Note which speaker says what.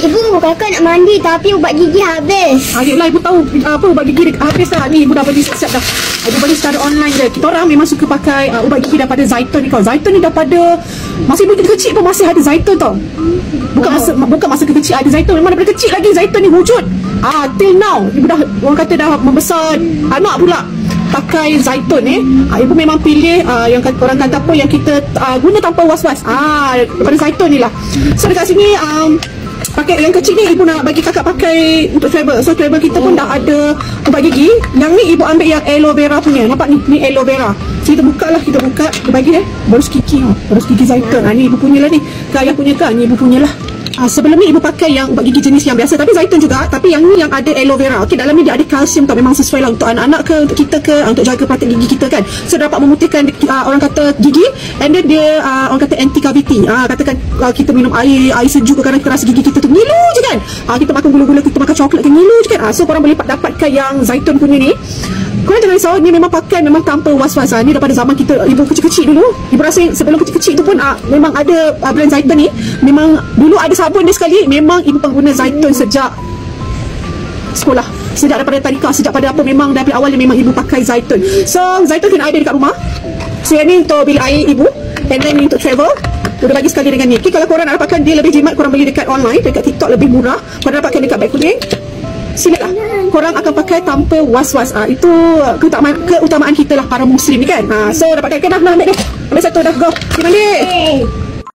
Speaker 1: Ibu, kakak nak mandi tapi ubat gigi habis.
Speaker 2: Ayolah, ibu tahu apa ubat gigi habis dah. Ni ibu dah beli siap-siap dah. Ibu beli secara online je. Kita orang memang suka pakai ubat gigi daripada Zaitun ni. Kalau Zaitun ni daripada masa ibu kecil pun masih ada Zaitun tau. Bukan masa kecil ada Zaitun, memang daripada kecil lagi Zaitun ni wujud. Till now ibu dah, orang kata dah membesar anak pula pakai Zaitun ni. Ibu memang pilih yang orang kata apa, yang kita guna tanpa was-was. Daripada Zaitun ni lah. So dekat sini pakai yang kecil ni ibu nak bagi kakak pakai untuk travel. So travel kita pun dah ada ubat gigi. Yang ni ibu ambil yang aloe vera punya. Nampak ni? Ni aloe vera. So kita buka lah, kita buka, kita bagi baru gigi. Baru gigi Zaitun. Ni ibu punya lah ni. Ke ayah punya ke? Ni ibu punya lah. Sebelum ni ibu pakai yang ubat gigi jenis yang biasa, tapi Zaitun juga, tapi yang ni yang ada aloe vera. Okey, dalam ni dia ada kalsium tau, memang sesuai lah untuk anak-anak ke, untuk kita ke, untuk jaga perantai gigi kita kan. So dapat memutihkan orang kata gigi, and then dia orang kata anti cavity. Katakan kita minum air sejuk, kadang kita rasa gigi kita tu ngilu je kan. Kita makan gula-gula, kita makan coklat ke ngilu je kan. So korang boleh dapatkan yang Zaitun punya ni. Korang jangan risau, ni memang pakai memang tanpa was-was. Ni daripada zaman kita, ibu kecil-kecil dulu. Ibu rasa sebelum kecil-kecil tu pun memang ada brand Zaitun ni. Memang dulu ada sabun dia sekali, memang ibu pengguna Zaitun sejak sekolah, sejak daripada tadika, sejak pada apa, memang daripada awal memang ibu pakai Zaitun. So Zaitun kena ada dekat rumah. So yang ni untuk bilik air ibu, and then ni untuk travel. Udah bagi sekali dengan ni. Okay, kalau korang nak dapatkan dia lebih jimat, korang beli dekat online, dekat TikTok lebih murah. Korang dapatkan dekat Beg Kuning, silalah. Korang akan pakai tanpa was-was. Itu keutamaan kita lah para muslim ni kan. So dapatkan dah, ambil satu dah, go. Pergi mandi.